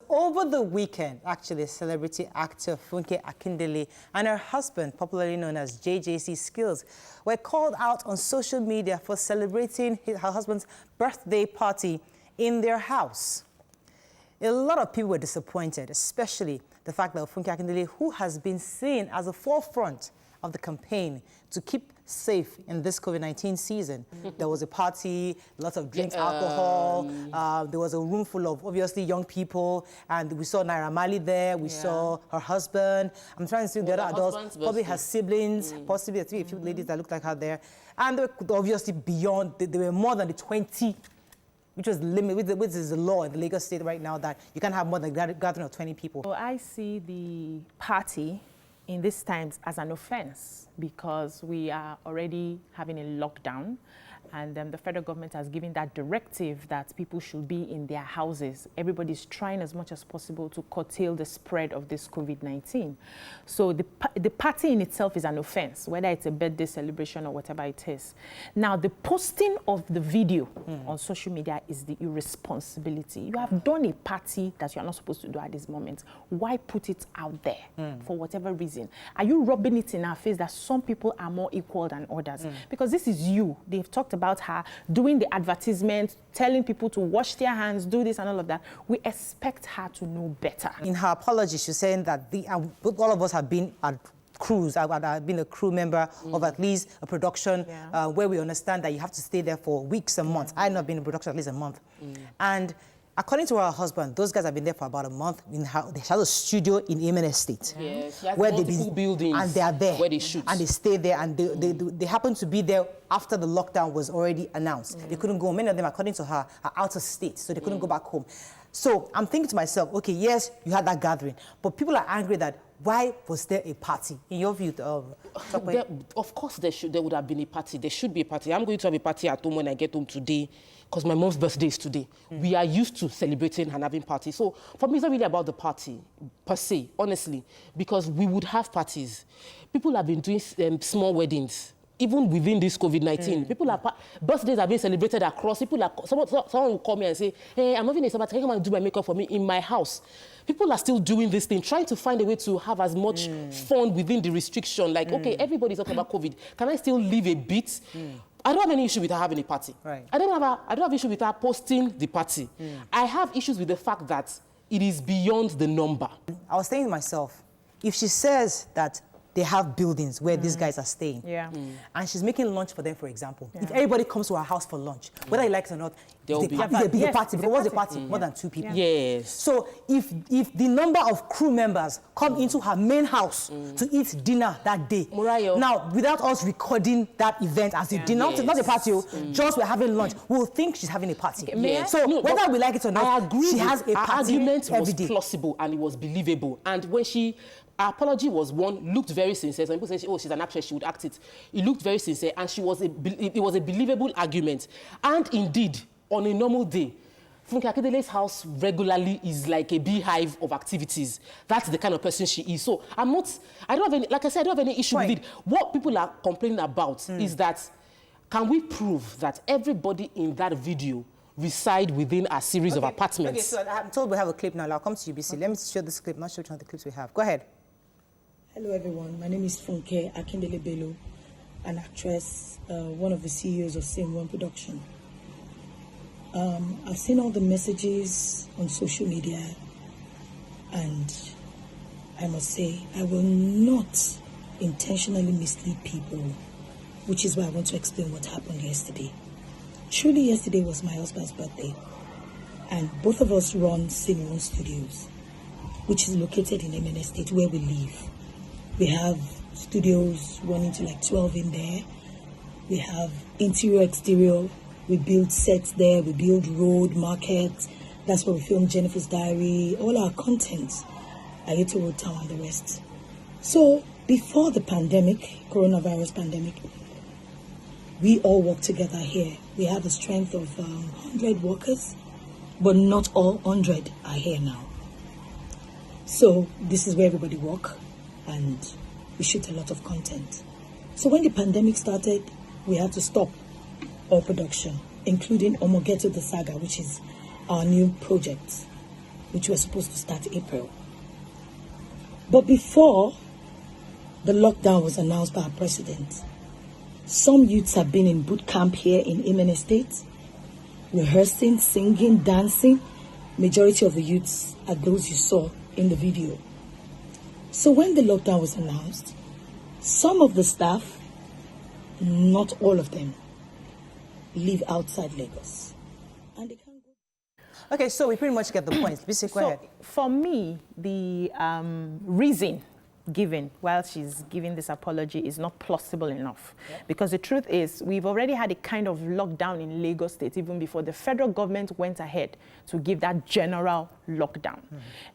over the weekend, actually, celebrity actor Funke Akindele and her husband, popularly known as JJC Skills, were called out on social media for celebrating her husband's birthday party in their house. A lot of people were disappointed, especially the fact that Funke Akindele, who has been seen as a forefront of the campaign to keep safe in this COVID-19 season. There was a party, lots of drinks, alcohol. There was a room full of, obviously, young people. And we saw Naira Marley there. We saw her husband. I'm trying to see the other adults, probably her siblings, possibly a few ladies that looked like her there. And they were obviously beyond, they were more than the 20, which was the limit, which is the law in the Lagos state right now, that you can't have more than a gathering of 20 people. So I see the party in these times as an offense, because we are already having a lockdown, and the federal government has given that directive that people should be in their houses. Everybody's trying as much as possible to curtail the spread of this COVID-19. So the party in itself is an offense, whether it's a birthday celebration or whatever it is. Now, the posting of the video on social media is the irresponsibility. You have done a party that you're not supposed to do at this moment. Why put it out there for whatever reason? Are you rubbing it in our face that some people are more equal than others? Because this is you. They've talked about her doing the advertisement, telling people to wash their hands, do this and all of that. We expect her to know better. In her apology, she's saying that all of us have been at crews. I've been a crew member of at least a production where we understand that you have to stay there for weeks and months. I've not been in production at least a month. And according to her husband, those guys have been there for about a month. They have a studio in Amen Estate. Yes, where multiple buildings and they are there. Where they shoot. And they stay there, and they happen to be there after the lockdown was already announced. They couldn't go. Many of them, according to her, are out of state, so they couldn't go back home. So I'm thinking to myself, okay, yes, you had that gathering, but people are angry that why was there a party? In your view, of course there would have been a party. There should be a party. I'm going to have a party at home when I get home today, because my mom's birthday is today. We are used to celebrating and having parties. So for me, it's not really about the party per se, honestly, because we would have parties. People have been doing small weddings. Even within this COVID-19, birthdays are being celebrated across. Someone will call me and say, hey, I'm having a Sabbath, can you come and do my makeup for me in my house? People are still doing this thing, trying to find a way to have as much fun within the restriction. Like, okay, everybody's talking about COVID. Can I still live a bit? I don't have any issue with her having a party. Right. I don't have issue with her posting the party. I have issues with the fact that it is beyond the number. I was thinking to myself, if she says that they have buildings where these guys are staying. And she's making lunch for them, for example. If everybody comes to her house for lunch, whether you like it or not, there'll be a party. Because what's a party? More than 2 people. Yes. So if the number of crew members come into her main house to eat dinner that day, Morayo. Now, without us recording that event as a dinner, not a party, just we're having lunch, we'll think she's having a party. So whether we like it or not, I agree, she has a party. Her argument was day. plausible and it was believable. And when her apology was looked very sincere. Some people say, oh, she's an actress, she would act it. It looked very sincere, and it was a believable argument. And indeed, on a normal day, Funke Akindele's house regularly is like a beehive of activities. That's the kind of person she is. So I don't have any, like I said, I don't have any issue with it. What people are complaining about is that, can we prove that everybody in that video reside within a series of apartments? Okay, so I'm told we have a clip now. I'll come to you, BC. Let me show this clip. I'm not sure which one of the clips we have. Go ahead. Hello everyone, my name is Funke Akindele Bello, an actress, one of the CEOs of Same One Production. I've seen all the messages on social media, and I must say I will not intentionally mislead people, which is why I want to explain what happened yesterday. Truly, yesterday was my husband's birthday, and both of us run Same One Studios, which is located in Amen Estate where we live. We have studios running to like 12 in there. We have interior, exterior. We build sets there. We build road, market. That's where we film Jennifer's Diary, all our content, Ayeto Road Town and the rest. So before the pandemic, coronavirus pandemic, we all work together here. We have a strength of 100 workers, but not all 100 are here now. So this is where everybody works. And we shoot a lot of content. So when the pandemic started, we had to stop all production, including Omogeto the Saga, which is our new project. which was supposed to start April. But before the lockdown was announced by our president, some youths have been in boot camp here in Imene State, rehearsing, singing, dancing. Majority of the youths are those you saw in the video. So when the lockdown was announced, some of the staff, not all of them, live outside Lagos. And they can't go. Okay, so we pretty much get the point. Bisi, go ahead. For me, the reason given while she's giving this apology is not plausible enough. Because the truth is, we've already had a kind of lockdown in Lagos State even before the federal government went ahead to give that general lockdown.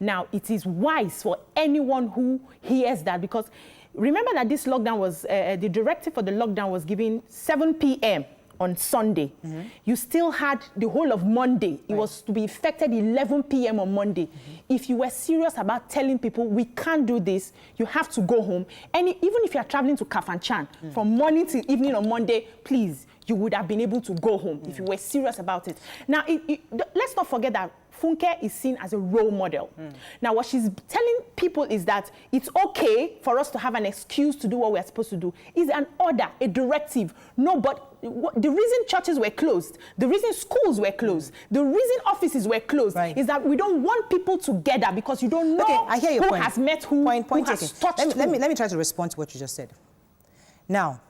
Now, it is wise for anyone who hears that, because remember that this lockdown was, the directive for the lockdown was given 7 p.m. on Sunday. You still had the whole of Monday. It was to be effected 11 p.m. on Monday. If you were serious about telling people, we can't do this, you have to go home. And even if you are traveling to Kafanchan from morning till evening on Monday, please, you would have been able to go home if you were serious about it. Now, let's not forget that Funke is seen as a role model. Now, what she's telling people is that it's okay for us to have an excuse to do what we're supposed to do. It's an order, a directive. No, but the reason churches were closed, the reason schools were closed, the reason offices were closed is that we don't want people together because you don't know I hear your who point. has met who, who has touched who. Let me try to respond to what you just said. Now,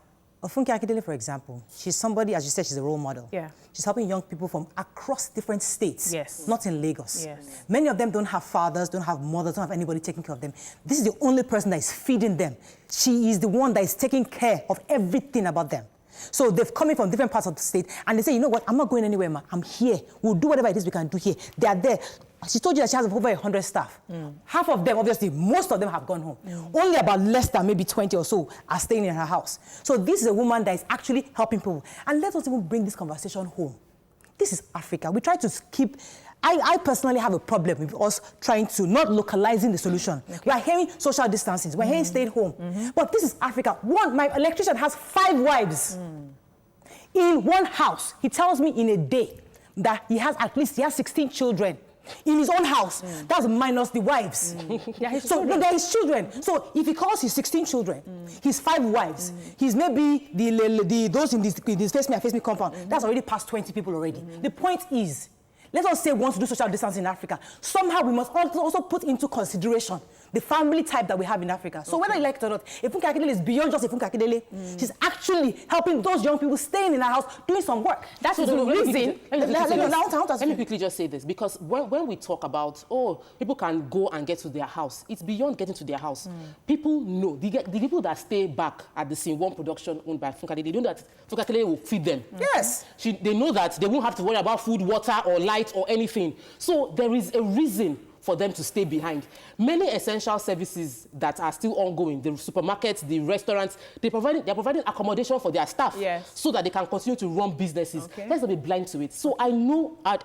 Funke Akindele, for example, she's somebody, as you said, she's a role model. Yeah. She's helping young people from across different states. Yes. Not in Lagos. Yes. Many of them don't have fathers, don't have mothers, don't have anybody taking care of them. This is the only person that is feeding them. She is the one that is taking care of everything about them. So they've come in from different parts of the state and they say, you know what, I'm not going anywhere, ma. I'm here. We'll do whatever it is we can do here. They are there. She told you that she has over 100 staff. Half of them, obviously, most of them have gone home. Only about less than maybe 20 or so are staying in her house. So this is a woman that is actually helping people. And let us even bring this conversation home. This is Africa. We try to keep... I personally have a problem with us trying to not localizing the solution. We are hearing social distancing. We're hearing stay at home. But this is Africa. My electrician has 5 wives in one house. He tells me in a day that he has 16 children. In his own house, that's minus the wives. So there is children. So if he calls his 16 children, his 5 wives, he's maybe those in this face me compound, that's already past 20 people already. The point is, let us say we want to do social distancing in Africa. Somehow we must also put into consideration the family type that we have in Africa. So whether you like it or not, Funke Akindele is beyond just Funke Akindele. She's actually helping those young people staying in our house, doing some work. That's the reason. Let me quickly just say this, because when we talk about, people can go and get to their house, it's beyond getting to their house. People know, the people that stay back at the scene, one production owned by Funke Akindele, they know that Funke Akindele will feed them. Yes. They know that they won't have to worry about food, water, or light, or anything. So there is a reason for them to stay behind. Many essential services that are still ongoing, the supermarkets, the restaurants, they're providing accommodation for their staff so that they can continue to run businesses. Let's not be blind to it. So I know, I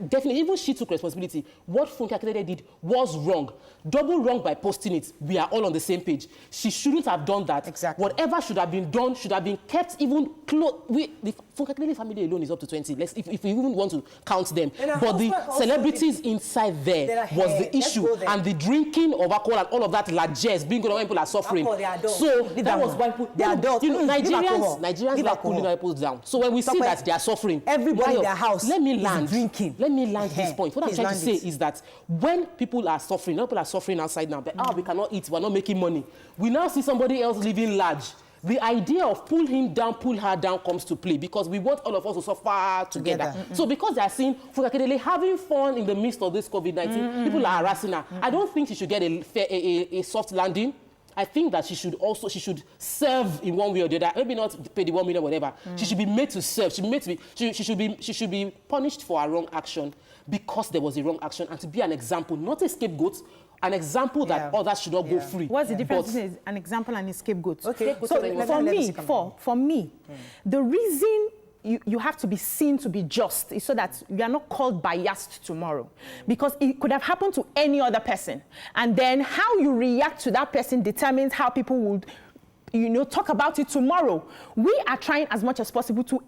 definitely, even she took responsibility. What Funke Akindele did was wrong. Double wrong by posting it. We are all on the same page. She shouldn't have done that. Exactly. Whatever should have been done should have been kept even close. The Funke Akindele family alone is up to 20. If we even want to count them. But the celebrities inside there was the issue, and the drinking of alcohol and all of that largesse being going on when people are suffering. So that was why Nigerians like pulling people down. So when we see that they are suffering, everybody in their house is drinking. Let me land this point. What I'm trying to say is that when people are suffering, people are suffering outside now, but we cannot eat, we're not making money. We now see somebody else living large. The idea of pull him down, pull her down comes to play, because we want all of us to suffer together. So because they are seeing Funke Akindele having fun in the midst of this COVID-19, people are harassing her. I don't think she should get a soft landing. I think that she should serve in one way or the other. Maybe not pay the 1 million, whatever. She should be made to serve. She should be punished for her wrong action because there was a wrong action, and to be an example, not a scapegoat. An example that others should not go free. What's the difference between an example and a scapegoat? Okay. So for me, the reason you have to be seen to be just is so that you are not called biased tomorrow. Because it could have happened to any other person. And then how you react to that person determines how people would talk about it tomorrow. We are trying as much as possible to,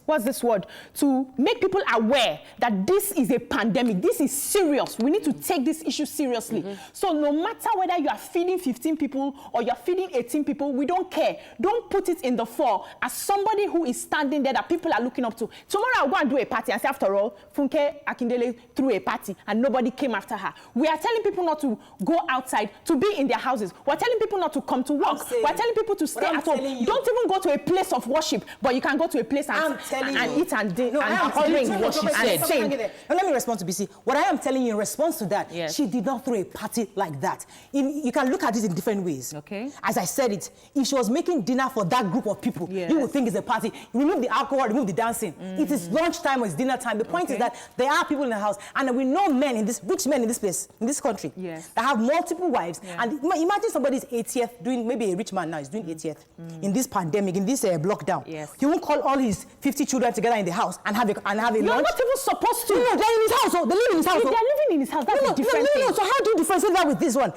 what's this word? To make people aware that this is a pandemic. This is serious. We need to take this issue seriously. So no matter whether you are feeding 15 people or you're feeding 18 people, we don't care. Don't put it in the fore as somebody who is standing there that people are looking up to. Tomorrow I'll go and do a party and say, after all, Funke Akindele threw a party and nobody came after her. We are telling people not to go outside, to be in their houses. We're telling people not to come to work. We're telling people to stay at home. Don't even go to a place of worship, but you can go to a place and eat and drink what she said. Let me respond to BC. What I am telling you in response to that, she did not throw a party like that. You can look at it in different ways. Okay. As I said it, if she was making dinner for that group of people, you would think it's a party. Remove the alcohol, remove the dancing. It is lunchtime or it's dinner time. The point is that there are people in the house, and we know rich men in this place, in this country, that have multiple wives. And imagine somebody's 80th doing, maybe a rich man now is doing 80th in this pandemic, in this lockdown. He won't call all his 50 children together in the house and have a lunch. You're not even supposed to. No, they're in his house. They live in his house. If they're living in his house, that's a different thing. So how do you differentiate that with this one?